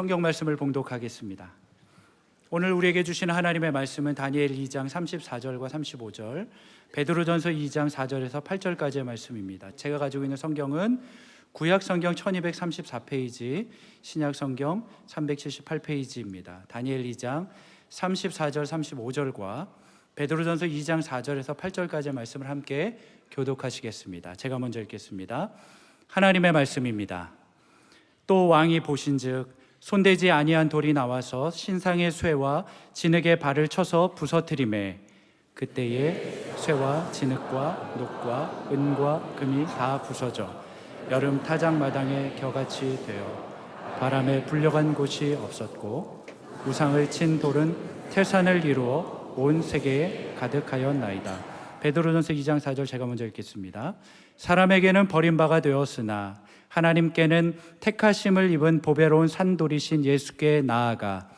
성경 말씀을 봉독하겠습니다. 오늘 우리에게 주시는 하나님의 말씀은 다니엘 2장 34절과 35절, 베드로전서 2장 4절에서 8절까지의 말씀입니다. 제가 가지고 있는 성경은 구약 성경 1234페이지, 신약 성경 378페이지입니다. 다니엘 2장 34절 35절과 베드로전서 2장 4절에서 8절까지의 말씀을 함께 교독하시겠습니다. 제가 먼저 읽겠습니다. 하나님의 말씀입니다. 또 왕이 보신즉 손대지 아니한 돌이 나와서 신상의 쇠와 진흙의 발을 쳐서 부서뜨리매 그때에 쇠와 진흙과 녹과 은과 금이 다 부서져 여름 타작마당에 겨같이 되어 바람에 불려간 곳이 없었고 우상을 친 돌은 태산을 이루어 온 세계에 가득하였나이다. 베드로전서 2장 4절 제가 먼저 읽겠습니다. 사람에게는 버림바가 되었으나 하나님께는 택하심을 입은 보배로운 산돌이신 예수께 나아가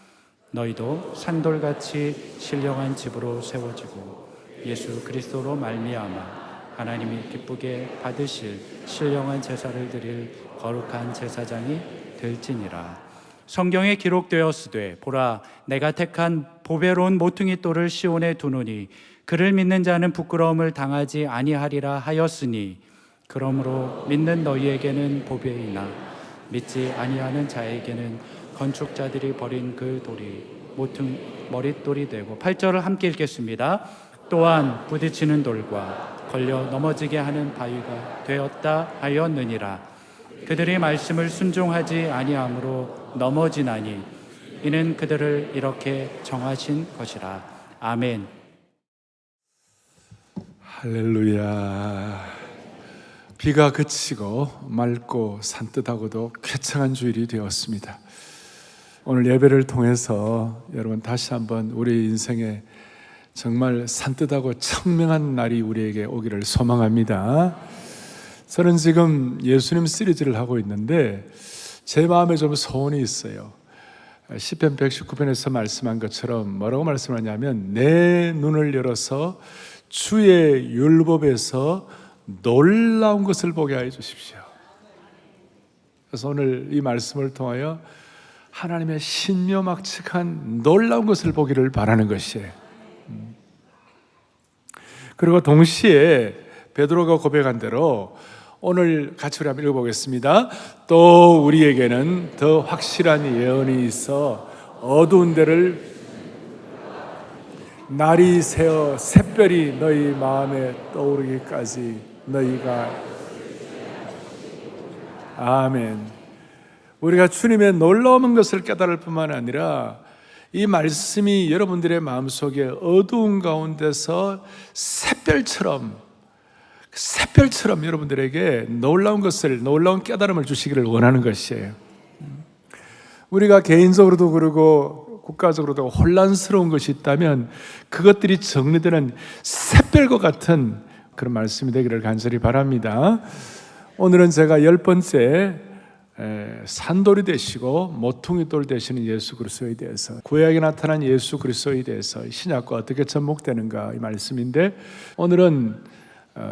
너희도 산돌같이 신령한 집으로 세워지고 예수 그리스도로 말미암아 하나님이 기쁘게 받으실 신령한 제사를 드릴 거룩한 제사장이 될지니라. 성경에 기록되었으되 보라 내가 택한 보배로운 모퉁이 돌을 시온에 두노니 그를 믿는 자는 부끄러움을 당하지 아니하리라 하였으니 그러므로 믿는 너희에게는 보배이나 믿지 아니하는 자에게는 건축자들이 버린 그 돌이 머릿돌이 되고 8절을 함께 읽겠습니다. 또한 부딪히는 돌과 걸려 넘어지게 하는 바위가 되었다 하였느니라. 그들이 말씀을 순종하지 아니함으로 넘어지나니 이는 그들을 이렇게 정하신 것이라. 아멘. 할렐루야. 비가 그치고 맑고 산뜻하고도 쾌청한 주일이 되었습니다. 오늘 예배를 통해서 여러분 다시 한번 우리 인생에 정말 산뜻하고 청명한 날이 우리에게 오기를 소망합니다. 저는 지금 예수님 시리즈를 하고 있는데 제 마음에 좀 소원이 있어요. 시편 119편에서 말씀한 것처럼 뭐라고 말씀하냐면 내 눈을 열어서 주의 율법에서 놀라운 것을 보게 하여 주십시오. 그래서 오늘 이 말씀을 통하여 하나님의 신묘막측한 놀라운 것을 보기를 바라는 것이에요. 그리고 동시에 베드로가 고백한 대로 오늘 같이 우리 한번 읽어보겠습니다. 또 우리에게는 더 확실한 예언이 있어 어두운 데를 날이 새어 샛별이 너희 마음에 떠오르기까지 너희가 아멘. 우리가 주님의 놀라운 것을 깨달을 뿐만 아니라 이 말씀이 여러분들의 마음속에 어두운 가운데서 샛별처럼 여러분들에게 놀라운 깨달음을 주시기를 원하는 것이에요. 우리가 개인적으로도 그러고 국가적으로도 혼란스러운 것이 있다면 그것들이 정리되는 샛별과 같은 그런 말씀이 되기를 간절히 바랍니다. 오늘은 제가 10번째 산돌이 되시고 모퉁이돌 되시는 예수 그리스도에 대해서, 구약에 나타난 예수 그리스도에 대해서 신약과 어떻게 접목되는가 이 말씀인데, 오늘은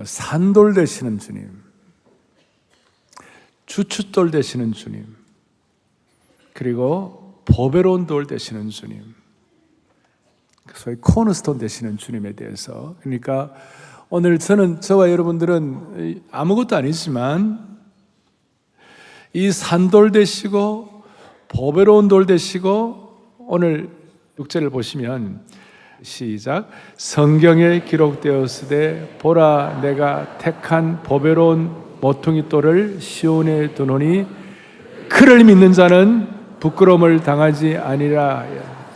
산돌 되시는 주님, 주춧돌 되시는 주님, 그리고 보배로운 돌 되시는 주님, 소위 코너스톤 되시는 주님에 대해서, 그러니까 오늘 저와 여러분들은 아무것도 아니지만 이 산돌 되시고 보배로운 돌 되시고, 오늘 6절을 보시면 시작. 성경에 기록되었으되 보라 내가 택한 보배로운 모퉁이 돌을 시온에 두노니 그를 믿는 자는 부끄러움을 당하지 아니라.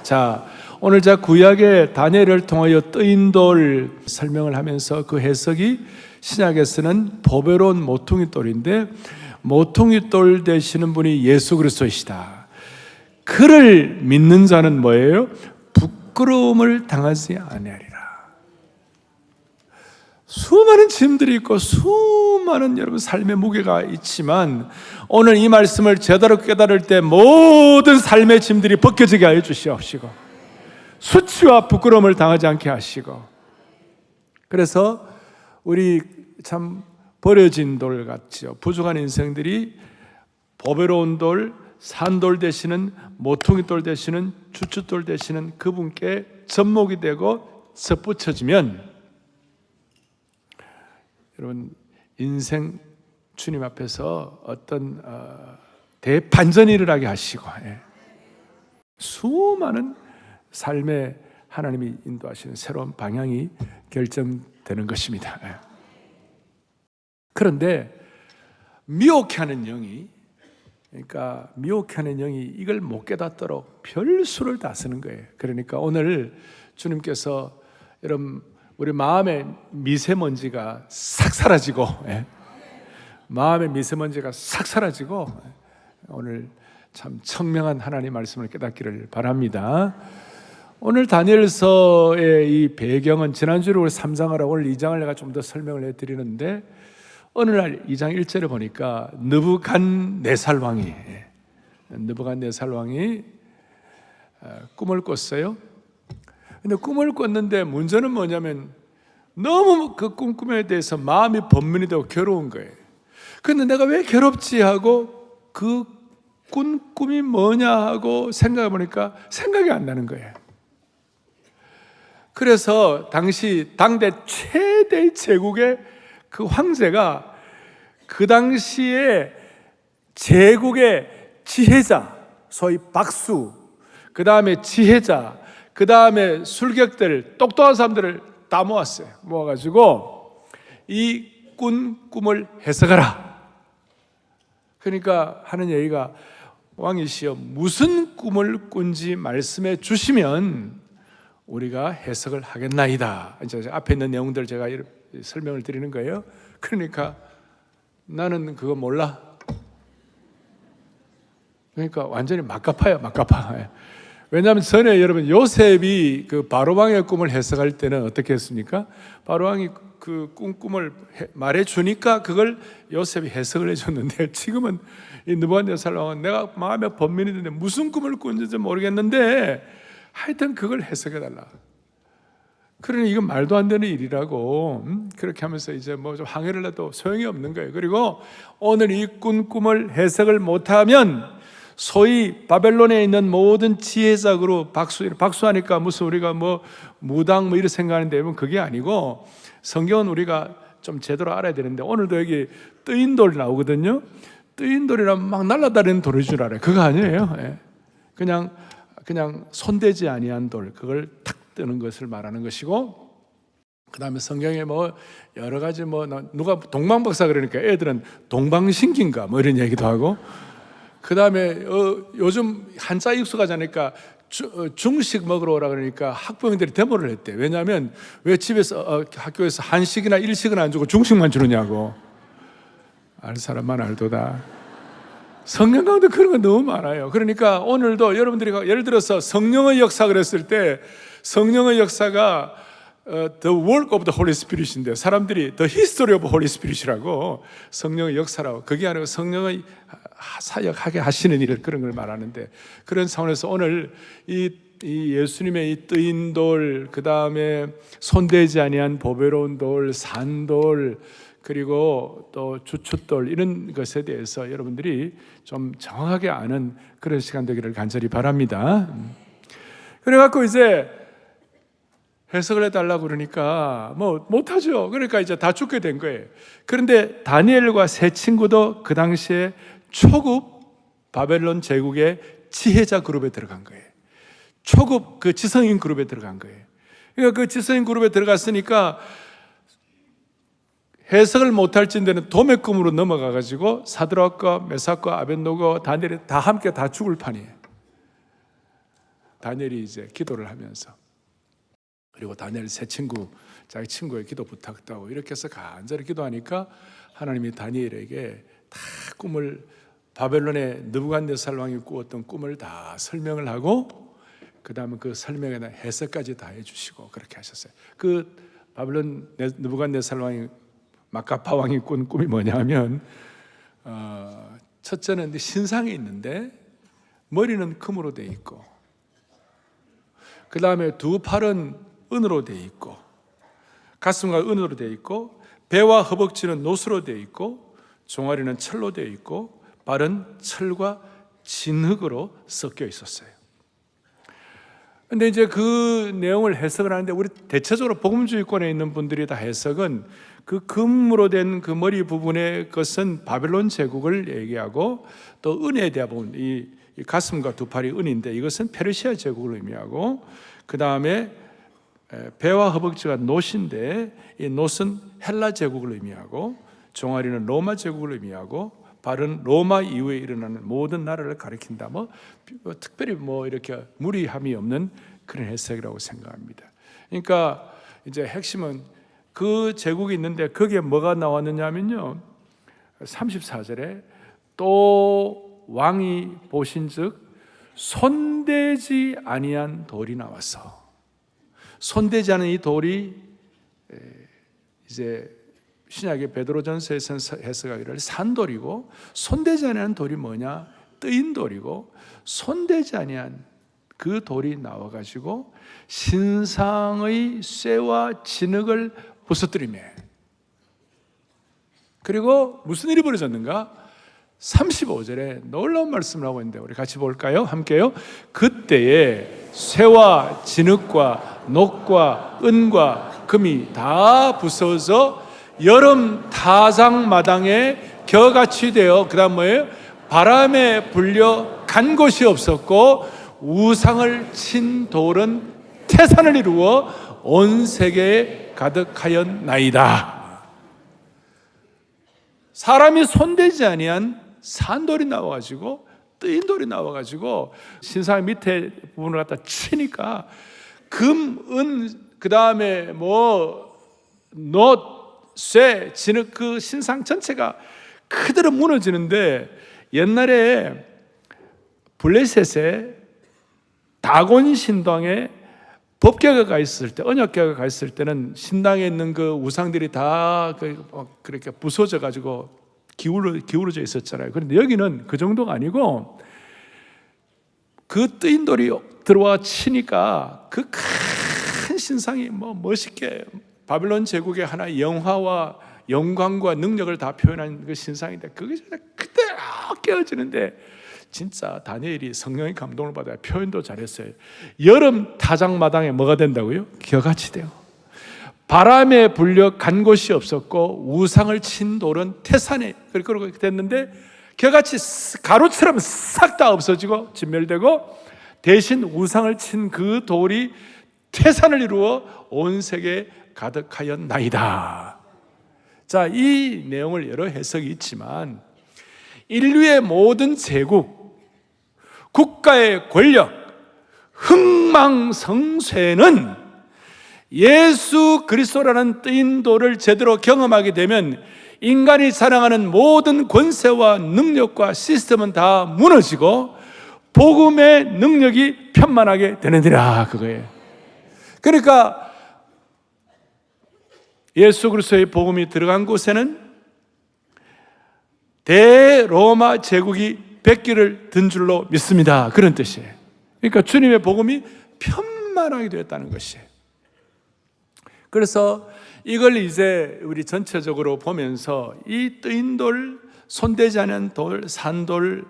자, 오늘 구약의 다니엘을 통하여 뜨인 돌 설명을 하면서 그 해석이 신약에서는 보배로운 모퉁이 돌인데, 모퉁이 돌 되시는 분이 예수 그리스도이시다. 그를 믿는 자는 뭐예요? 부끄러움을 당하지 아니하리라. 수많은 짐들이 있고 수많은 여러분 삶의 무게가 있지만 오늘 이 말씀을 제대로 깨달을 때 모든 삶의 짐들이 벗겨지게 하여 주시옵시고 수치와 부끄러움을 당하지 않게 하시고, 그래서 우리 참 버려진 돌 같죠. 부족한 인생들이 보배로운 돌, 산돌 되시는 모퉁이 돌 되시는 주춧돌 되시는 그분께 접목이 되고 접붙여지면 여러분 인생 주님 앞에서 어떤 대반전이 일어나게 하시고 수많은 삶의 하나님이 인도하시는 새로운 방향이 결정되는 것입니다. 그런데 미혹하는 영이 이걸 못 깨닫도록 별수를 다 쓰는 거예요. 그러니까 오늘 주님께서 여러분 우리 마음의 미세먼지가 싹 사라지고 마음의 미세먼지가 싹 사라지고 오늘 참 청명한 하나님 말씀을 깨닫기를 바랍니다. 오늘 다니엘서의 이 배경은 지난주에 우리 3장을 하고 오늘 2장을 내가 좀 더 설명을 해드리는데 어느 날 2장 1절에 보니까 느부갓네살 왕이 꿈을 꿨어요. 근데 꿈을 꿨는데 문제는 뭐냐면 너무 그 꿈에 대해서 마음이 번민이 되고 괴로운 거예요. 근데 내가 왜 괴롭지 하고 그 꿈이 뭐냐 하고 생각해 보니까 생각이 안 나는 거예요. 그래서 당시 당대 최대의 제국의 그 황제가 그 당시에 제국의 지혜자, 소위 박수, 그 다음에 지혜자, 그 다음에 술객들, 똑똑한 사람들을 다 모았어요. 모아가지고 이 꿈을 해석하라. 그러니까 하는 얘기가 왕이시여 무슨 꿈을 꾼지 말씀해 주시면 우리가 해석을 하겠나이다. 이제 앞에 있는 내용들 제가 설명을 드리는 거예요. 그러니까 나는 그거 몰라. 그러니까 완전히 막가파요, 막가파. 왜냐하면 전에 여러분 요셉이 그 바로왕의 꿈을 해석할 때는 어떻게 했습니까? 바로왕이 그 꿈을 말해 주니까 그걸 요셉이 해석을 해줬는데 지금은 이 느부갓네살 왕은 내가 마음에 번민이 드는데 무슨 꿈을 꾼지 모르겠는데 하여튼 그걸 해석해 달라. 그러니 이건 말도 안 되는 일이라고 그렇게 하면서 이제 뭐 좀 항의를 해도 소용이 없는 거예요. 그리고 오늘 이 꿈을 해석을 못하면 소위 바벨론에 있는 모든 지혜자 그룹 박수하니까 무슨 우리가 뭐 무당 뭐 이런 생각하는데 여러분 그게 아니고 성경은 우리가 좀 제대로 알아야 되는데 오늘도 여기 뜨인 돌 나오거든요. 뜨인 돌이라면 막 날아다니는 돌인 줄 알아요. 그거 아니에요. 그냥 손대지 아니한 돌 그걸 탁 뜨는 것을 말하는 것이고 그 다음에 성경에 뭐 여러 가지 뭐 누가 동방박사 그러니까 애들은 동방신기인가 뭐 이런 얘기도 하고 그 다음에 요즘 한자 익숙하자니까 중식 먹으러 오라 그러니까 학부형들이 데모를 했대. 왜냐하면 왜 집에서 학교에서 한식이나 일식은 안 주고 중식만 주느냐고. 알 사람만 알도다. 성령 가운데 그런 거 너무 많아요. 그러니까 오늘도 여러분들이 예를 들어서 성령의 역사 그랬을 때 성령의 역사가 The work of the Holy Spirit인데 사람들이 The history of Holy Spirit이라고 성령의 역사라고 그게 아니고 성령의 사역하게 하시는 일 그런 걸 말하는데 그런 상황에서 오늘 이 예수님의 이 뜨인 돌 그 다음에 손대지 아니한 보배로운 돌 산돌 그리고 또 주춧돌 이런 것에 대해서 여러분들이 좀 정확하게 아는 그런 시간 되기를 간절히 바랍니다. 그래갖고 이제 해석을 해달라고 그러니까 뭐 못하죠. 그러니까 이제 다 죽게 된 거예요. 그런데 다니엘과 세 친구도 그 당시에 초급 바벨론 제국의 지혜자 그룹에 들어간 거예요. 초급 그 지성인 그룹에 들어간 거예요. 그러니까 그 지성인 그룹에 들어갔으니까 해석을 못할 진데는 도매 꿈으로 넘어가가지고 사드락과 메삭과 아벳노고 다니엘이 다 함께 다 죽을 판이에요. 다니엘이 이제 기도를 하면서 그리고 다니엘 세 친구 자기 친구의 기도 부탁하고 이렇게 해서 간절히 기도하니까 하나님이 다니엘에게 다 꿈을 바벨론의 느부갓네살 왕이 꾸었던 꿈을 다 설명을 하고 그 다음에 그 설명에 대한 해석까지 다 해주시고 그렇게 하셨어요. 그 바벨론 느부갓네살 왕이 마카파 왕이 꾼 꿈이 뭐냐면 첫째는 신상이 있는데 머리는 금으로 돼 있고 그 다음에 두 팔은 은으로 돼 있고 가슴과 은으로 돼 있고 배와 허벅지는 노수로 돼 있고 종아리는 철로 돼 있고 발은 철과 진흙으로 섞여 있었어요. 근데 이제 그 내용을 해석을 하는데 우리 대체적으로 복음주의권에 있는 분들이 다 해석은 그 금으로 된 그 머리 부분의 것은 바벨론 제국을 얘기하고 또 은에 대한 부분, 이 가슴과 두 팔이 은인데 이것은 페르시아 제국을 의미하고, 그 다음에 배와 허벅지가 놋인데 이 놋은 헬라 제국을 의미하고, 종아리는 로마 제국을 의미하고, 발은 로마 이후에 일어나는 모든 나라를 가리킨다. 특별히 이렇게 무리함이 없는 그런 해석이라고 생각합니다. 그러니까 이제 핵심은 그 제국이 있는데 거기에 뭐가 나왔느냐 하면요, 34절에 또 왕이 보신즉 손대지 아니한 돌이 나와서, 손대지 않은 이 돌이 이제 신약의 베드로전서에서 해석하기를 산돌이고, 손대지 아니한 돌이 뭐냐? 뜨인 돌이고, 손대지 아니한 그 돌이 나와가지고 신상의 쇠와 진흙을 부서뜨리며, 그리고 무슨 일이 벌어졌는가? 35절에 놀라운 말씀을 하고 있는데 우리 같이 볼까요? 함께요. 그때에 쇠와 진흙과 녹과 은과 금이 다 부서져 여름 타작마당에 겨같이 되어, 그 다음 뭐예요? 바람에 불려 간 곳이 없었고 우상을 친 돌은 태산을 이루어 온 세계에 가득하였나이다. 사람이 손대지 아니한 산돌이 나와가지고, 뜨인 돌이 나와가지고 신상 밑에 부분을 갖다 치니까 금, 은, 그 다음에 놋, 쇠, 진흙, 그 신상 전체가 그대로 무너지는데, 옛날에 블레셋에 다곤 신당에 법궤가 있을 때, 언약궤가 있을 때는 신당에 있는 그 우상들이 다 그렇게 부서져 가지고 기울어져 있었잖아요. 그런데 여기는 그 정도가 아니고 그 뜨인 돌이 들어와 치니까 그 큰 신상이 멋있게 바벨론 제국의 하나의 영화와 영광과 능력을 다 표현한 그 신상인데 그게 그대로 깨어지는데, 진짜 다니엘이 성령의 감동을 받아야 표현도 잘했어요. 여름 타작마당에 뭐가 된다고요? 겨같이 돼요. 바람에 불려 간 곳이 없었고 우상을 친 돌은 태산에, 그렇게 됐는데 겨같이 가루처럼 싹 다 없어지고 진멸되고, 대신 우상을 친 그 돌이 태산을 이루어 온 세계에 가득하였나이다. 자, 이 내용을 여러 해석이 있지만 인류의 모든 제국, 국가의 권력, 흥망성쇠는 예수 그리스도라는 뜨인 돌을 제대로 경험하게 되면 인간이 자랑하는 모든 권세와 능력과 시스템은 다 무너지고 복음의 능력이 편만하게 되느니라, 그거예요. 그러니까 예수 그리스도의 복음이 들어간 곳에는 대로마 제국이 백기를 든 줄로 믿습니다, 그런 뜻이에요. 그러니까 주님의 복음이 편만하게 되었다는 것이에요. 그래서 이걸 이제 우리 전체적으로 보면서 이 뜨인 돌, 손대지 않은 돌, 산돌,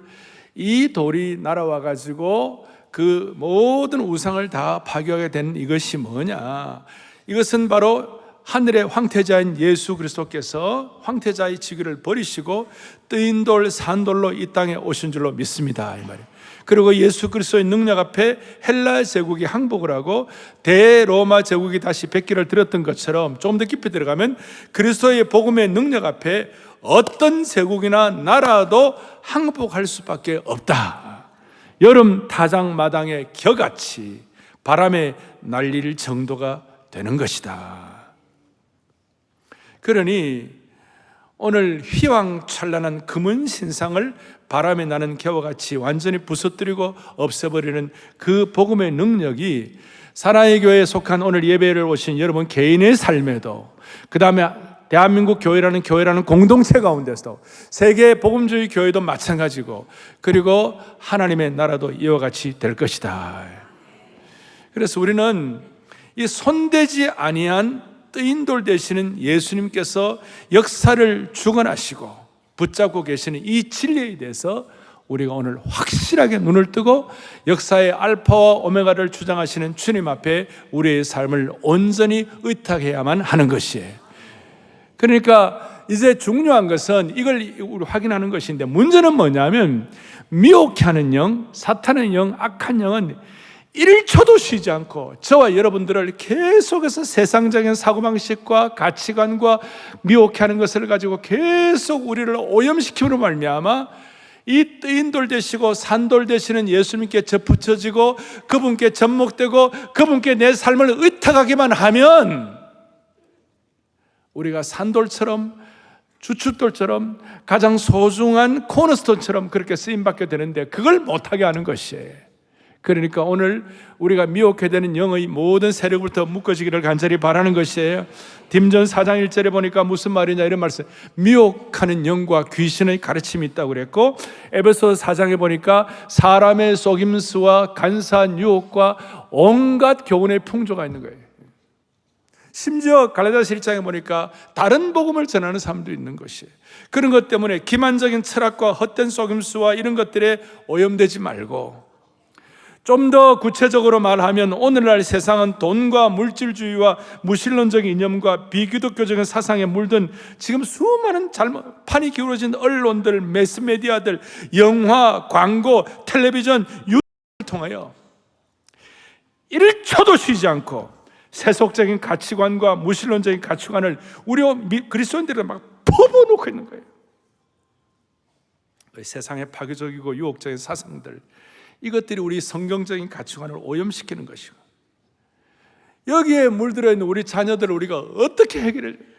이 돌이 날아와 가지고 그 모든 우상을 다 파괴하게 된 이것이 뭐냐? 이것은 바로 하늘의 황태자인 예수 그리스도께서 황태자의 직위를 버리시고 뜨인 돌, 산돌로 이 땅에 오신 줄로 믿습니다, 이 말이에요. 그리고 예수 그리스도의 능력 앞에 헬라 제국이 항복을 하고 대로마 제국이 다시 백기를 들었던 것처럼 조금 더 깊이 들어가면 그리스도의 복음의 능력 앞에 어떤 제국이나 나라도 항복할 수밖에 없다. 여름 타작마당에 겨같이 바람에 날릴 정도가 되는 것이다. 그러니 오늘 휘황찬란한 금은 신상을 바람에 나는 개와 같이 완전히 부서뜨리고 없애버리는 그 복음의 능력이 사랑의 교회에 속한 오늘 예배를 오신 여러분 개인의 삶에도, 그 다음에 대한민국 교회라는 공동체 가운데서도, 세계 복음주의 교회도 마찬가지고, 그리고 하나님의 나라도 이와 같이 될 것이다. 그래서 우리는 이 손대지 아니한 뜨인 돌 되시는 예수님께서 역사를 주관하시고 붙잡고 계시는 이 진리에 대해서 우리가 오늘 확실하게 눈을 뜨고 역사의 알파와 오메가를 주장하시는 주님 앞에 우리의 삶을 온전히 의탁해야만 하는 것이에요. 그러니까 이제 중요한 것은 이걸 우리 확인하는 것인데, 문제는 뭐냐면 미혹해 하는 영, 사탄의 영, 악한 영은 1초도 쉬지 않고 저와 여러분들을 계속해서 세상적인 사고방식과 가치관과 미혹해 하는 것을 가지고 계속 우리를 오염시키므로 말미암아 이 뜨인돌 되시고 산돌 되시는 예수님께 접붙여지고 그분께 접목되고 그분께 내 삶을 의탁하기만 하면 우리가 산돌처럼 주춧돌처럼 가장 소중한 코너스톤처럼 그렇게 쓰임받게 되는데, 그걸 못하게 하는 것이에요. 그러니까 오늘 우리가 미혹해 되는 영의 모든 세력부터 묶어지기를 간절히 바라는 것이에요. 딤전 4장 1절에 보니까 무슨 말이냐, 이런 말씀. 미혹하는 영과 귀신의 가르침이 있다고 그랬고, 에베소 4장에 보니까 사람의 속임수와 간사한 유혹과 온갖 교훈의 풍조가 있는 거예요. 심지어 갈라디아서 1장에 보니까 다른 복음을 전하는 사람도 있는 것이에요. 그런 것 때문에 기만적인 철학과 헛된 속임수와 이런 것들에 오염되지 말고, 좀 더 구체적으로 말하면 오늘날 세상은 돈과 물질주의와 무신론적인 이념과 비기독교적인 사상에 물든 지금 수많은 판이 기울어진 언론들, 매스메디아들, 영화, 광고, 텔레비전, 유튜브를 통하여 1초도 쉬지 않고 세속적인 가치관과 무신론적인 가치관을 우리 그리스도인들은 막 퍼부어놓고 있는 거예요. 세상의 파괴적이고 유혹적인 사상들, 이것들이 우리 성경적인 가치관을 오염시키는 것이고, 여기에 물들어 있는 우리 자녀들을 우리가 어떻게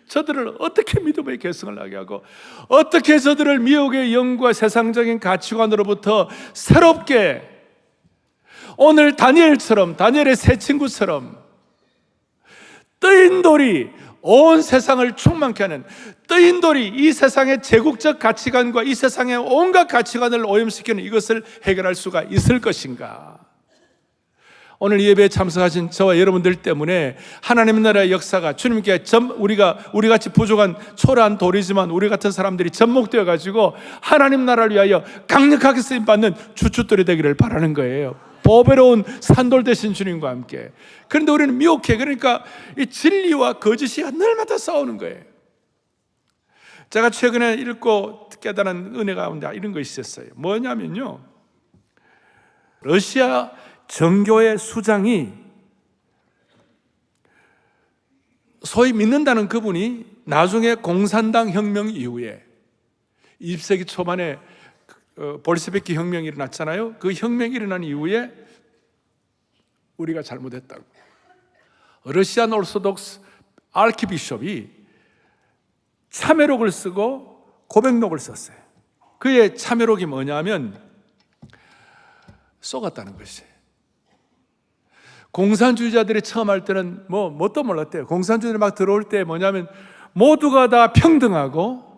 저들을 어떻게 믿음의 개성을 나게 하고, 어떻게 저들을 미혹의 영과 세상적인 가치관으로부터 새롭게, 오늘 다니엘처럼, 다니엘의 세 친구처럼 뜨인 돌이 온 세상을 충만케 하는, 뜨인 돌이 이 세상의 제국적 가치관과 이 세상의 온갖 가치관을 오염시키는 이것을 해결할 수가 있을 것인가? 오늘 예배에 참석하신 저와 여러분들 때문에 하나님의 나라의 역사가, 주님께 우리 같이 부족한 초라한 돌이지만 우리 같은 사람들이 접목되어 가지고 하나님 나라를 위하여 강력하게 쓰임 받는 주춧돌이 되기를 바라는 거예요. 보배로운 산돌 되신 주님과 함께. 그런데 우리는 미혹해. 그러니까 이 진리와 거짓이 하늘마다 싸우는 거예요. 제가 최근에 읽고 깨달은 은혜 가운데 이런 것이 있었어요. 뭐냐면요, 러시아 정교회 수장이, 소위 믿는다는 그분이 나중에 공산당 혁명 이후에 20세기 초반에 볼셰비키 혁명이 일어났잖아요. 그 혁명이 일어난 이후에 우리가 잘못했다고, 러시안 오르소독스 아키비숍이 참회록을 쓰고 고백록을 썼어요. 그의 참회록이 뭐냐면 쏘갔다는 것이에요. 공산주의자들이 처음 할 때는 뭣도 몰랐대요. 공산주의자들이 막 들어올 때 뭐냐면 모두가 다 평등하고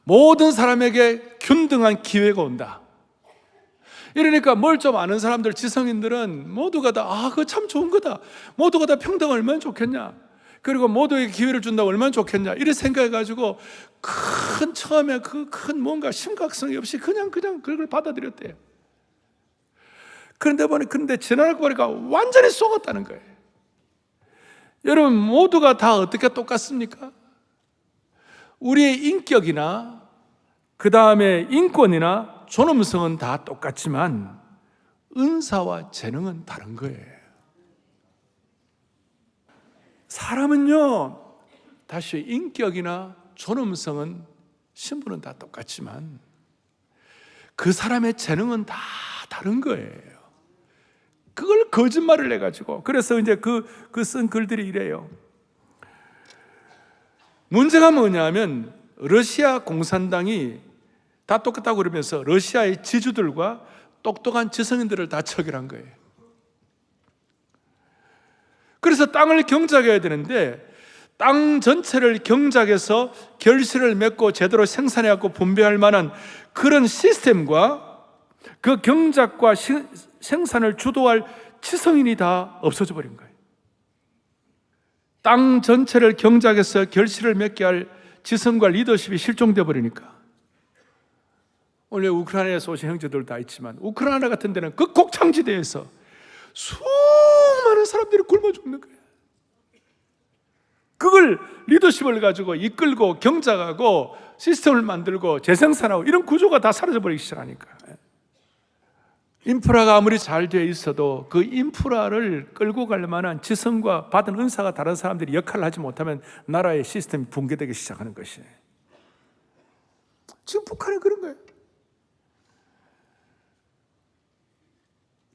모든 사람에게 균등한 기회가 온다. 이러니까 뭘 좀 아는 사람들, 지성인들은 모두가 다 그거 참 좋은 거다. 모두가 다 평등 얼마나 좋겠냐. 그리고 모두에게 기회를 준다고 얼마나 좋겠냐. 이렇게 생각해가지고 처음에 큰 뭔가 심각성이 없이 그냥 그걸 받아들였대요. 그런데 지나고 보니까 완전히 속았다는 거예요. 여러분, 모두가 다 어떻게 똑같습니까? 우리의 인격이나 그 다음에 인권이나 존엄성은 다 똑같지만 은사와 재능은 다른 거예요. 사람은요, 다시 인격이나 존엄성은, 신분은 다 똑같지만 그 사람의 재능은 다 다른 거예요. 그걸 거짓말을 해가지고, 그래서 이제 쓴 글들이 이래요. 문제가 뭐냐면 러시아 공산당이 다 똑같다고 그러면서 러시아의 지주들과 똑똑한 지성인들을 다 처결한 거예요. 그래서 땅을 경작해야 되는데 땅 전체를 경작해서 결실을 맺고 제대로 생산해갖고 분배할 만한 그런 시스템과 그 경작과 생산을 주도할 지성인이 다 없어져 버린 거예요. 땅 전체를 경작해서 결실을 맺게 할 지성과 리더십이 실종되어 버리니까 오늘 우크라이나에서 오신 형제들 다 있지만 우크라이나 같은 데는 그 곡창지대에서 수많은 사람들이 굶어 죽는 거예요. 그걸 리더십을 가지고 이끌고 경작하고 시스템을 만들고 재생산하고 이런 구조가 다 사라져버리기 시작하니까, 인프라가 아무리 잘 되어 있어도 그 인프라를 끌고 갈 만한 지성과 받은 은사가 다른 사람들이 역할을 하지 못하면 나라의 시스템이 붕괴되기 시작하는 것이, 지금 북한은 그런 거예요.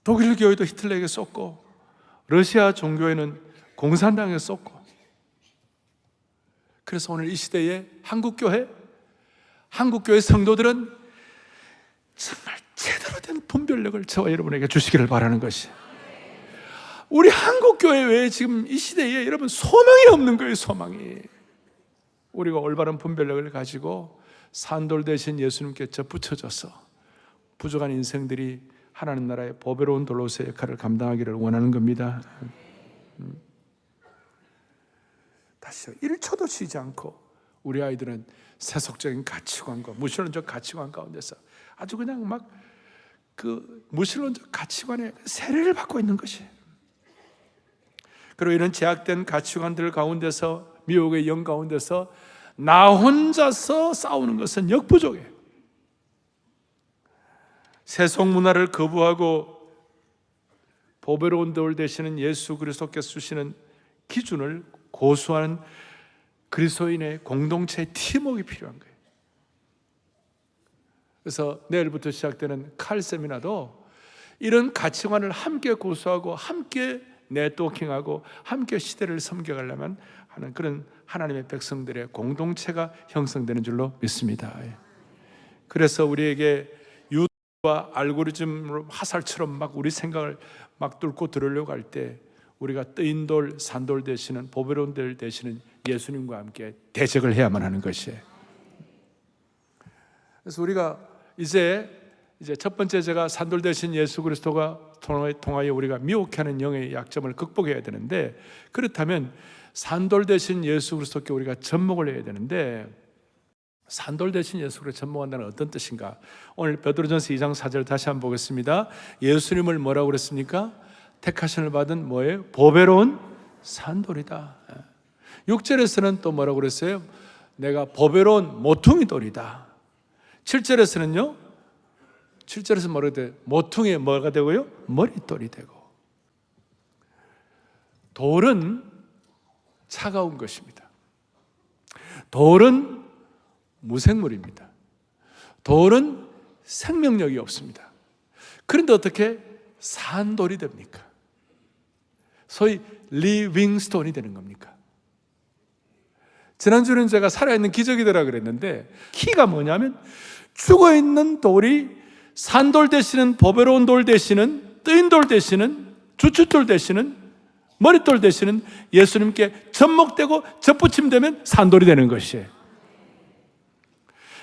독일 교회도 히틀러에게 쏟고 러시아 종교에는 공산당에게 쏟고, 그래서 오늘 이 시대에 한국교회 성도들은 정말 제대로 된 분별력을 저와 여러분에게 주시기를 바라는 것이, 우리 한국교회 외에 지금 이 시대에 여러분 소망이 없는 거예요. 소망이. 우리가 올바른 분별력을 가지고 산돌 대신 예수님께 접붙여져서 부족한 인생들이 하나님 나라의 보배로운 돌로서의 역할을 감당하기를 원하는 겁니다. 다시요, 1초도 쉬지 않고 우리 아이들은 세속적인 가치관과 무신론적 가치관 가운데서 아주 그냥 막 그 무신론적 가치관에 세례를 받고 있는 것이, 그리고 이런 제약된 가치관들 가운데서, 미혹의 영 가운데서 나 혼자서 싸우는 것은 역부족이에요. 세속 문화를 거부하고 보배로운 돌 되시는 예수 그리스도께서 주시는 기준을 고수하는 그리스도인의 공동체의 팀워크가 필요한 거예요. 그래서 내일부터 시작되는 칼 세미나도 이런 가치관을 함께 고수하고 함께 네트워킹하고 함께 시대를 섬겨가려면 하는 그런 하나님의 백성들의 공동체가 형성되는 줄로 믿습니다. 그래서 우리에게 유튜브와 알고리즘으로 화살처럼 막 우리 생각을 막 뚫고 들으려고 할 때 우리가 뜨인 돌, 산돌 되시는 보배로운 돌 되시는 예수님과 함께 대적을 해야만 하는 것이에요. 그래서 우리가 이제 첫 번째, 제가 산돌 되신 예수 그리스도가 통하여 우리가 미혹하는 영의 약점을 극복해야 되는데, 그렇다면 산돌 되신 예수 그리스도께 우리가 접목을 해야 되는데, 산돌 되신 예수 그리스도를 접목한다는 어떤 뜻인가? 오늘 베드로전서 2장 4절 다시 한번 보겠습니다. 예수님을 뭐라고 그랬습니까? 택하심을 받은 뭐예요? 보배로운 산돌이다. 6절에서는 또 뭐라고 그랬어요? 내가 보배로운 모퉁이 돌이다. 7절에서는요, 7절에서 뭐라고 돼요? 모퉁이에 뭐가 되고요? 머릿돌이 되고. 돌은 차가운 것입니다. 돌은 무생물입니다. 돌은 생명력이 없습니다. 그런데 어떻게 산돌이 됩니까? 소위 리빙스톤이 되는 겁니까? 지난주는 제가 살아있는 기적이더라 그랬는데, 키가 뭐냐면 죽어있는 돌이 산돌 되시는 보배로운 돌 되시는 뜨인 돌 되시는 주춧돌 되시는 머릿돌 되시는 예수님께 접목되고 접붙임되면 산돌이 되는 것이에요.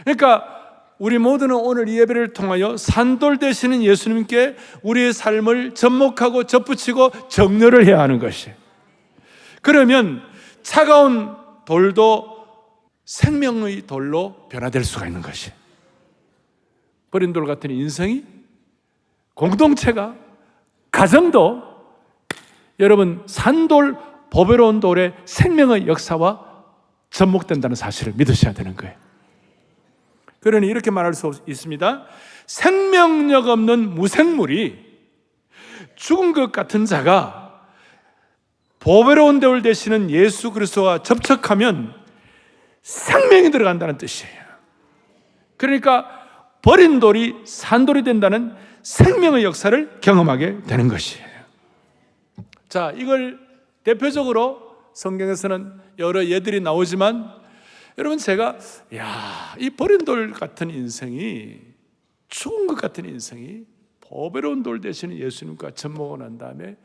그러니까 우리 모두는 오늘 이 예배를 통하여 산돌 되시는 예수님께 우리의 삶을 접목하고 접붙이고 정렬을 해야 하는 것이에요. 그러면 차가운 돌도 생명의 돌로 변화될 수가 있는 것이에요. 버린 돌 같은 인생이, 공동체가, 가정도 여러분 산돌, 보배로운 돌의 생명의 역사와 접목된다는 사실을 믿으셔야 되는 거예요. 그러니 이렇게 말할 수 있습니다. 생명력 없는 무생물이, 죽은 것 같은 자가 보배로운 돌 되시는 예수 그리스도와 접촉하면 생명이 들어간다는 뜻이에요. 그러니까 버린 돌이 산돌이 된다는 생명의 역사를 경험하게 되는 것이에요. 자, 이걸 대표적으로 성경에서는 여러 예들이 나오지만, 여러분 제가 이 버린 돌 같은 인생이, 죽은 것 같은 인생이 보배로운 돌 되시는 예수님과 접목을 한 다음에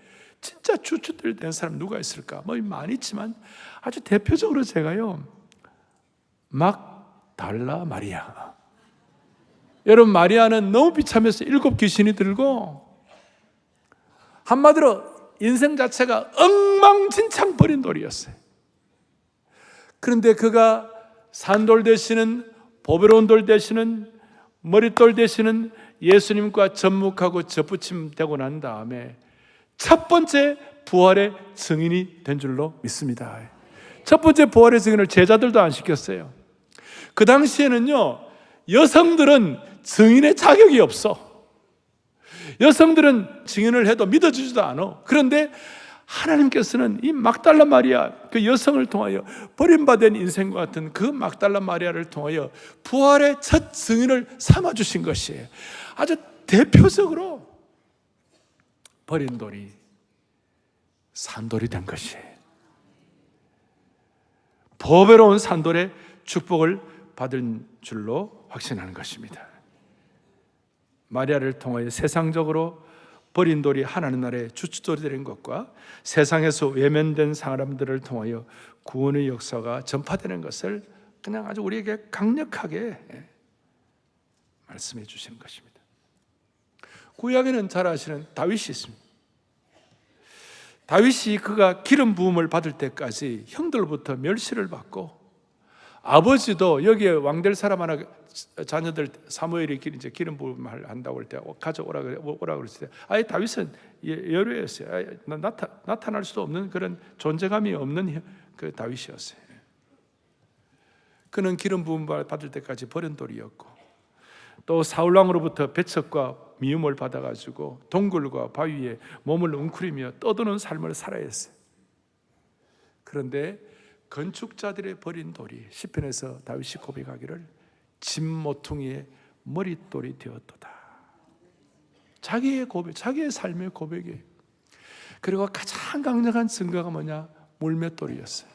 진짜 주춧돌 된 사람 누가 있을까? 뭐 많이 있지만 아주 대표적으로 제가요, 막달라 마리아. 여러분, 마리아는 너무 비참해서 7 귀신이 들고, 한마디로 인생 자체가 엉망진창 버린 돌이었어요. 그런데 그가 산돌 되시는 보배로운 돌 되시는 머릿돌 되시는 예수님과 접목하고 접붙임되고 난 다음에 첫 번째 부활의 증인이 된 줄로 믿습니다. 첫 번째 부활의 증인을 제자들도 안 시켰어요. 그 당시에는요, 여성들은 증인의 자격이 없어. 여성들은 증인을 해도 믿어주지도 않아. 그런데 하나님께서는 이 막달라 마리아, 그 여성을 통하여, 버림받은 인생과 같은 그 막달라 마리아를 통하여 부활의 첫 증인을 삼아주신 것이에요. 아주 대표적으로 버린 돌이 산돌이 된 것이에요. 보배로운 산돌의 축복을 받은 줄로 확신하는 것입니다. 마리아를 통하여 세상적으로 버린 돌이 하나님 나라의 주춧돌이 되는 것과 세상에서 외면된 사람들을 통하여 구원의 역사가 전파되는 것을 그냥 아주 우리에게 강력하게 말씀해 주시는 것입니다. 구약에는 잘 아시는 다윗이 있습니다. 다윗이 그가 기름 부음을 받을 때까지 형들로부터 멸시를 받고, 아버지도 여기에 왕될 사람 하나 자녀들 사무엘이 이제 기름 부음을 한다고 할 때 가져오라 그랬을 때, 아예 다윗은 여류였어요. 나타날 수도 없는 그런 존재감이 없는 그 다윗이었어요. 그는 기름 부음 받을 때까지 버린 돌이었고, 또 사울 왕으로부터 배척과 미움을 받아가지고 동굴과 바위에 몸을 웅크리며 떠드는 삶을 살아야 했어요. 그런데 건축자들의 버린 돌이, 시편에서 다윗이 고백하기를 집 모퉁이의 머릿돌이 되었도다. 자기의 고백, 자기의 삶의 고백이에요. 그리고 가장 강력한 증거가 뭐냐? 물맷돌이었어요.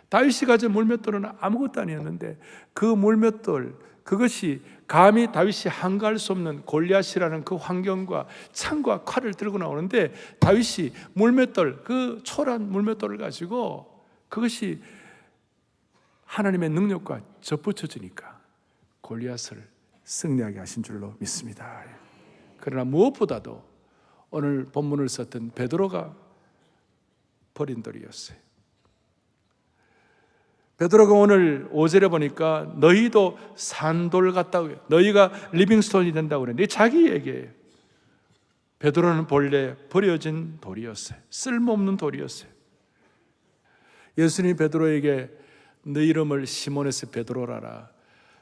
다윗이 가진 물맷돌은 아무것도 아니었는데, 그 물맷돌, 그것이 감히 다윗이 한가할 수 없는 골리앗이라는 그 환경과 창과 칼을 들고 나오는데, 다윗이 물맷돌, 그 초라한 물맷돌을 가지고, 그것이 하나님의 능력과 접붙여지니까 골리앗을 승리하게 하신 줄로 믿습니다. 그러나 무엇보다도 오늘 본문을 썼던 베드로가 버린 돌이었어요. 베드로가 오늘 5절에 보니까 너희도 산돌 같다고 해요. 너희가 리빙스톤이 된다고 그랬는데 자기 얘기예요. 베드로는 본래 버려진 돌이었어요. 쓸모없는 돌이었어요. 예수님이 베드로에게 너 이름을 시몬에서 베드로라라.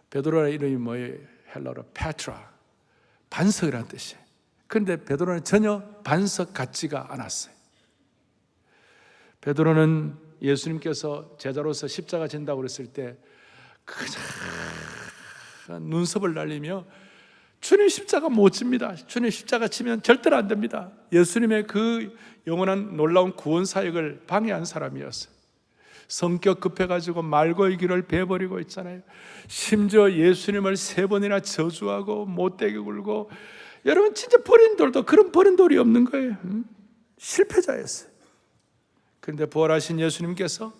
베드로라는 이름이 뭐예요? 헬라어로 페트라, 반석이라는 뜻이에요. 그런데 베드로는 전혀 반석 같지가 않았어요. 베드로는 예수님께서 제자로서 십자가 진다고 그랬을 때 그냥 눈썹을 날리며 주님 십자가 못 집니다. 주님 십자가 치면 절대로 안 됩니다. 예수님의 그 영원한 놀라운 구원 사역을 방해한 사람이었어요. 성격 급해가지고 말고의 길을 베버리고 있잖아요. 심지어 예수님을 3번이나 저주하고 못되게 굴고, 여러분 진짜 버린 돌도 그런 버린 돌이 없는 거예요. 실패자였어요. 그런데 부활하신 예수님께서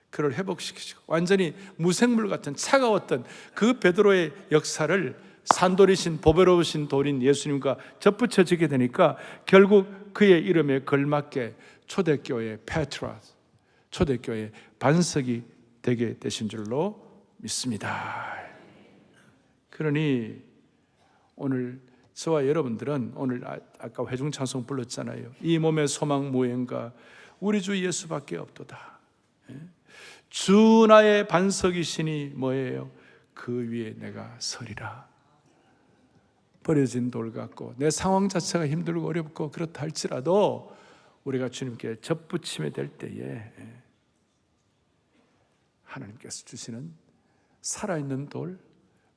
그를 회복시키시고 완전히 무생물 같은 차가웠던 그 베드로의 역사를 산돌이신 보배로우신 돌인 예수님과 접붙여지게 되니까 결국 그의 이름에 걸맞게 초대교회 페트라, 초대교회 반석이 되게 되신 줄로 믿습니다. 그러니 오늘 저와 여러분들은 오늘 아까 회중 찬송 불렀잖아요. 이 몸의 소망 무엇인가? 우리 주 예수밖에 없도다. 주 나의 반석이시니 뭐예요? 그 위에 내가 서리라. 버려진 돌 같고 내 상황 자체가 힘들고 어렵고 그렇다 할지라도 우리가 주님께 접붙임이 될 때에 하나님께서 주시는 살아있는 돌,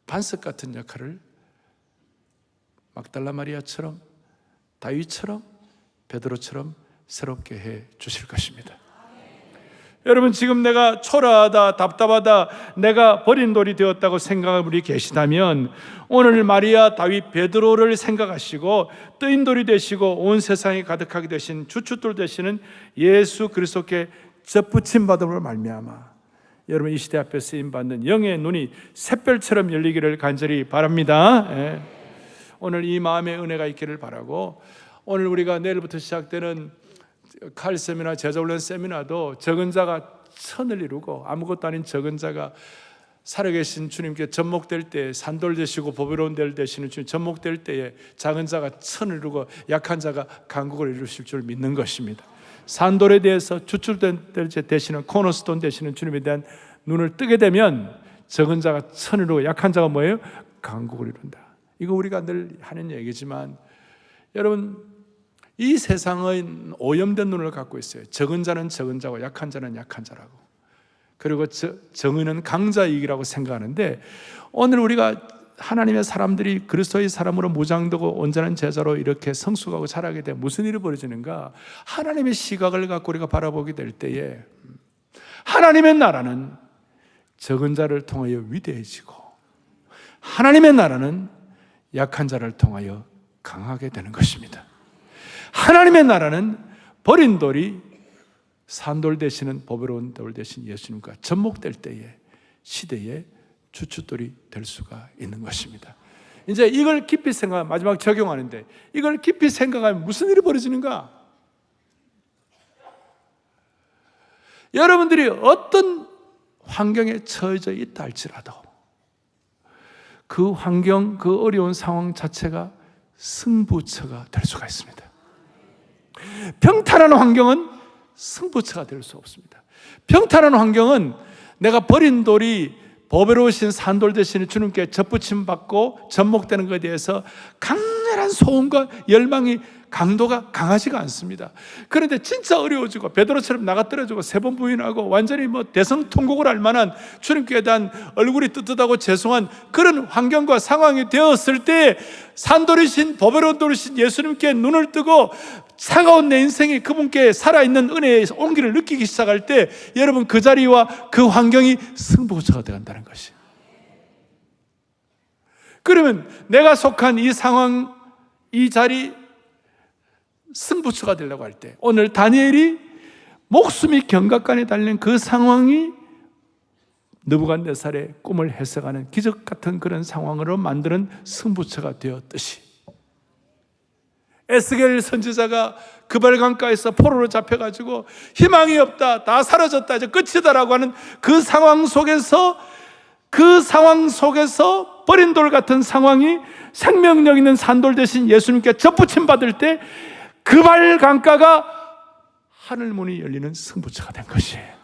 반석 같은 역할을 막달라 마리아처럼, 다윗처럼, 베드로처럼 새롭게 해 주실 것입니다. 여러분, 지금 내가 초라하다, 답답하다, 내가 버린 돌이 되었다고 생각하는 분이 계시다면 오늘 마리아, 다윗, 베드로를 생각하시고 뜨인 돌이 되시고 온 세상에 가득하게 되신 주춧돌 되시는 예수 그리스도께 접붙임 받음으로 말미암아 여러분 이 시대 앞에 쓰임받는 영의 눈이 샛별처럼 열리기를 간절히 바랍니다. 오늘 이 마음의 은혜가 있기를 바라고, 오늘 우리가 내일부터 시작되는 칼 세미나, 제자훈련 세미나도 적은 자가 천을 이루고 아무것도 아닌 적은 자가 살아계신 주님께 접목될 때, 산돌 되시고 보배로운 데를 되시는 주님 접목될 때에 작은 자가 천을 이루고 약한 자가 강국을 이루실 줄 믿는 것입니다. 산돌에 대해서 주출된 되시는 코너스톤 되시는 주님에 대한 눈을 뜨게 되면 적은 자가 천을 이루고 약한 자가 뭐예요? 강국을 이룬다. 이거 우리가 늘 하는 얘기지만 여러분, 이 세상은 오염된 눈을 갖고 있어요. 적은 자는 적은 자고 약한 자는 약한 자라고. 그리고 정의는 강자이익이라고 생각하는데, 오늘 우리가 하나님의 사람들이 그리스도의 사람으로 무장되고 온전한 제자로 이렇게 성숙하고 자라게 되면 무슨 일이 벌어지는가? 하나님의 시각을 갖고 우리가 바라보게 될 때에 하나님의 나라는 적은 자를 통하여 위대해지고, 하나님의 나라는 약한 자를 통하여 강하게 되는 것입니다. 하나님의 나라는 버린 돌이 산돌 되시는 보배로운 돌 되신 예수님과 접목될 때에 시대의 주춧돌이 될 수가 있는 것입니다. 이제 이걸 깊이 생각, 마지막 적용하는데, 이걸 깊이 생각하면 무슨 일이 벌어지는가? 여러분들이 어떤 환경에 처해져 있다 할지라도 그 환경, 그 어려운 상황 자체가 승부처가 될 수가 있습니다. 평탄한 환경은 승부처가 될 수 없습니다. 평탄한 환경은 내가 버린 돌이 보배로우신 산돌 되시는 주님께 접붙임 받고 접목되는 것에 대해서 강렬한 소원과 열망이 강도가 강하지가 않습니다. 그런데 진짜 어려워지고 베드로처럼 나가떨어지고 세 번 부인하고 완전히 대성통곡을 할 만한 주님께 대한 얼굴이 뜨뜻하고 죄송한 그런 환경과 상황이 되었을 때 산돌이신 보배로운 돌이신 예수님께 눈을 뜨고 차가운 내 인생이 그분께 살아있는 은혜의 온기를 느끼기 시작할 때 여러분, 그 자리와 그 환경이 승부처가 되어간다는 것이. 그러면 내가 속한 이 상황, 이 자리 승부처가 되려고 할 때, 오늘 다니엘이 목숨이 경각간에 달린 그 상황이 느부갓네살의 꿈을 해석하는 기적 같은 그런 상황으로 만드는 승부처가 되었듯이, 에스겔 선지자가 그발강가에서 포로로 잡혀가지고 희망이 없다, 다 사라졌다, 이제 끝이다라고 하는 그 상황 속에서 버린 돌 같은 상황이 생명력 있는 산돌 대신 예수님께 접붙임 받을 때 그발강가가 하늘문이 열리는 승부처가 된 것이에요.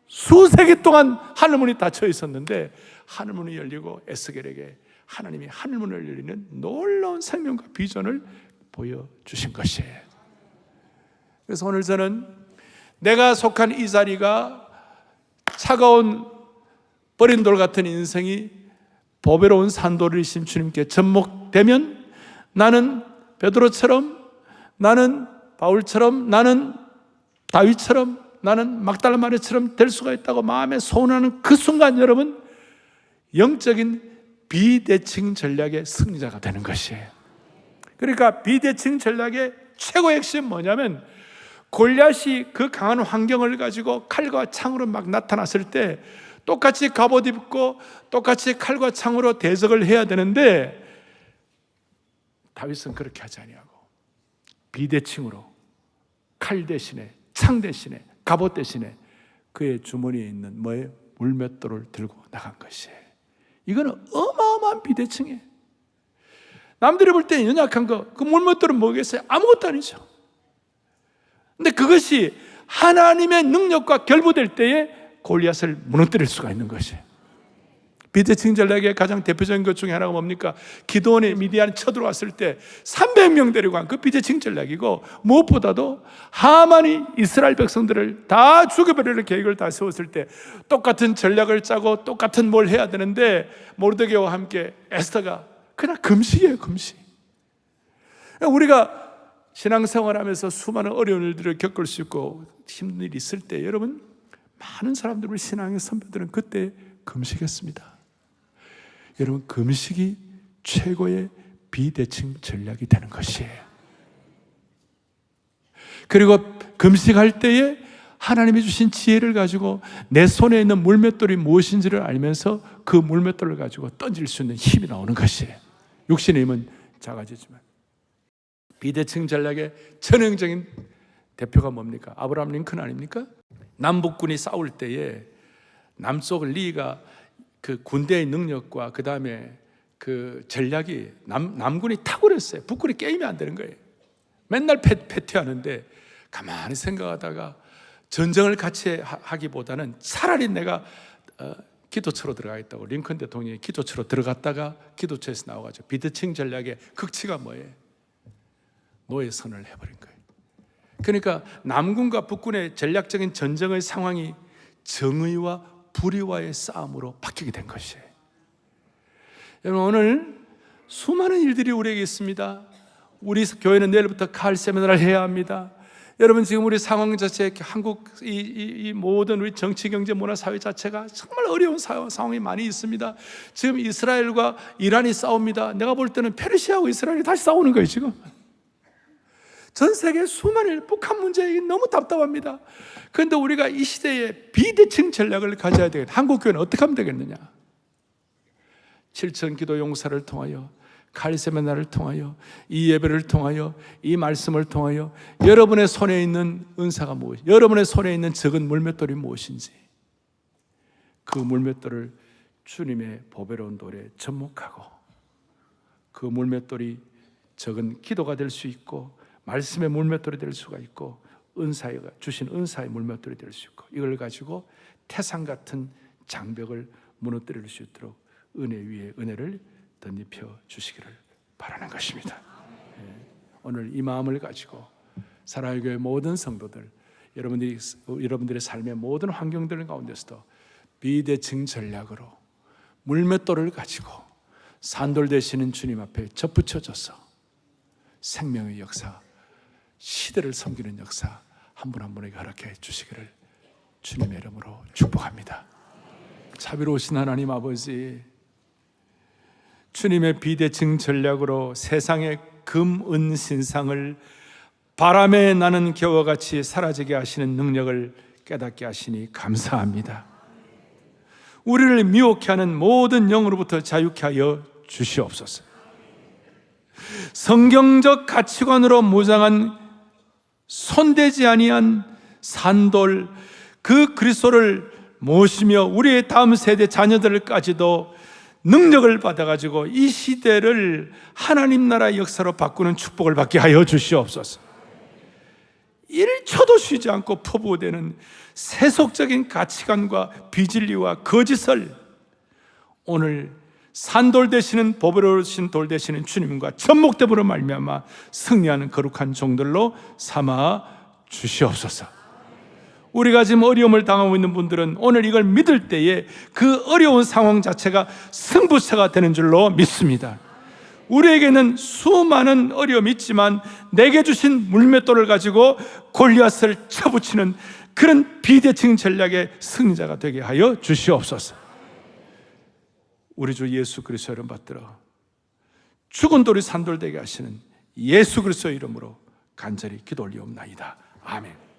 수세기 동안 하늘문이 닫혀 있었는데 하늘문이 열리고 에스겔에게 하나님이 하늘문을 열리는 놀라운 생명과 비전을 보여주신 것이에요. 그래서 오늘 저는 내가 속한 이 자리가 차가운 버린 돌 같은 인생이 보배로운 산돌이신 주님께 접목되면 나는 베드로처럼, 나는 바울처럼, 나는 다윗처럼, 나는 막달라 마리아처럼 될 수가 있다고 마음에 소원하는 그 순간, 여러분, 영적인 비대칭 전략의 승리자가 되는 것이에요. 그러니까 비대칭 전략의 최고의 핵심은 뭐냐면, 골리앗이 그 강한 환경을 가지고 칼과 창으로 막 나타났을 때 똑같이 갑옷 입고 똑같이 칼과 창으로 대적을 해야 되는데, 다윗은 그렇게 하지 아니하고 비대칭으로 칼 대신에, 창 대신에, 갑옷 대신에 그의 주머니에 있는 뭐예요? 물맷돌을 들고 나간 것이에요. 이거는 어마어마한 비대칭이에요. 남들이 볼 때 연약한 거, 그 물맷돌은 뭐겠어요? 아무것도 아니죠. 근데 그것이 하나님의 능력과 결부될 때에 골리앗을 무너뜨릴 수가 있는 것이에요. 비대칭 전략의 가장 대표적인 것 중에 하나가 뭡니까? 기드온이 미디안에 쳐들어왔을 때 300명 데리고 간 그 비대칭 전략이고, 무엇보다도 하만이 이스라엘 백성들을 다 죽여버리는 계획을 다 세웠을 때 똑같은 전략을 짜고 똑같은 뭘 해야 되는데, 모르드게와 함께 에스더가 그냥 금식이에요, 금식. 우리가 신앙생활하면서 수많은 어려운 일들을 겪을 수 있고 힘든 일이 있을 때, 여러분, 많은 사람들, 우리 신앙의 선배들은 그때 금식했습니다. 여러분, 금식이 최고의 비대칭 전략이 되는 것이에요. 그리고 금식할 때에 하나님이 주신 지혜를 가지고 내 손에 있는 물맷돌이 무엇인지를 알면서 그 물맷돌을 가지고 던질 수 있는 힘이 나오는 것이에요. 육신의 힘은 작아지지만. 비대칭 전략의 전형적인 대표가 뭡니까? 아브라함 링컨 아닙니까? 남북군이 싸울 때에 남쪽 리가 그 군대의 능력과 그 다음에 그 전략이 남군이 탁월했어요. 북군이 게임이 안 되는 거예요. 맨날 패퇴하는데 가만히 생각하다가 전쟁을 같이 하기보다는 차라리 내가 기도처로 들어가겠다고 링컨 대통령이 기도처로 들어갔다가 기도처에서 나와가지고 비대칭 전략의 극치가 뭐예요? 노예선을 해버린 거예요. 그러니까 남군과 북군의 전략적인 전쟁의 상황이 정의와 불의와의 싸움으로 바뀌게 된 것이에요. 여러분, 오늘 수많은 일들이 우리에게 있습니다. 우리 교회는 내일부터 가을 세미나를 해야 합니다. 여러분, 지금 우리 상황 자체, 한국 이 모든 우리 정치, 경제, 문화, 사회 자체가 정말 어려운 상황이 많이 있습니다. 지금 이스라엘과 이란이 싸웁니다. 내가 볼 때는 페르시아하고 이스라엘이 다시 싸우는 거예요, 지금. 전 세계 수많은 북한 문제 너무 답답합니다. 그런데 우리가 이 시대에 비대칭 전략을 가져야 되겠다. 한국 교회는 어떻게 하면 되겠느냐? 7천 기도 용사를 통하여, 가을 세미나를 통하여, 이 예배를 통하여, 이 말씀을 통하여 여러분의 손에 있는 은사가 무엇이, 여러분의 손에 있는 적은 물맷돌이 무엇인지 그 물맷돌을 주님의 보배로운 돌에 접목하고 그 물맷돌이 적은 기도가 될 수 있고 말씀의 물맷돌이 될 수가 있고 은사가 주신 은사의 물맷돌이 될 수 있고 이걸 가지고 태산 같은 장벽을 무너뜨릴 수 있도록 은혜 위에 은혜를 덧입혀 주시기를 바라는 것입니다. 오늘 이 마음을 가지고 사랑의 교회 모든 성도들, 여러분들의 삶의 모든 환경들 가운데서도 비대칭 전략으로 물맷돌을 가지고 산돌 되시는 주님 앞에 접붙여져서 생명의 역사, 시대를 섬기는 역사 한 분 한 분에게 허락해 주시기를 주님의 이름으로 축복합니다. 자비로우신 하나님 아버지, 주님의 비대칭 전략으로 세상의 금, 은, 신상을 바람에 나는 겨와 같이 사라지게 하시는 능력을 깨닫게 하시니 감사합니다. 우리를 미혹해 하는 모든 영으로부터 자유케 하여 주시옵소서. 성경적 가치관으로 무장한 손대지 아니한 산돌, 그 그리스도를 모시며 우리의 다음 세대 자녀들까지도 능력을 받아가지고 이 시대를 하나님 나라의 역사로 바꾸는 축복을 받게 하여 주시옵소서. 1초도 쉬지 않고 퍼부어대는 세속적인 가치관과 비진리와 거짓을 오늘 산돌 되시는 보배로우신 돌 되시는 주님과 접목됨으로 말미암아 승리하는 거룩한 종들로 삼아 주시옵소서. 우리가 지금 어려움을 당하고 있는 분들은 오늘 이걸 믿을 때에 그 어려운 상황 자체가 승부처가 되는 줄로 믿습니다. 우리에게는 수많은 어려움이 있지만 내게 주신 물맷돌을 가지고 골리앗을 쳐붙이는 그런 비대칭 전략의 승리자가 되게 하여 주시옵소서. 우리 주 예수 그리스도 이름 받들어 죽은 돌이 산돌 되게 하시는 예수 그리스도 이름으로 간절히 기도 올리옵나이다. 아멘.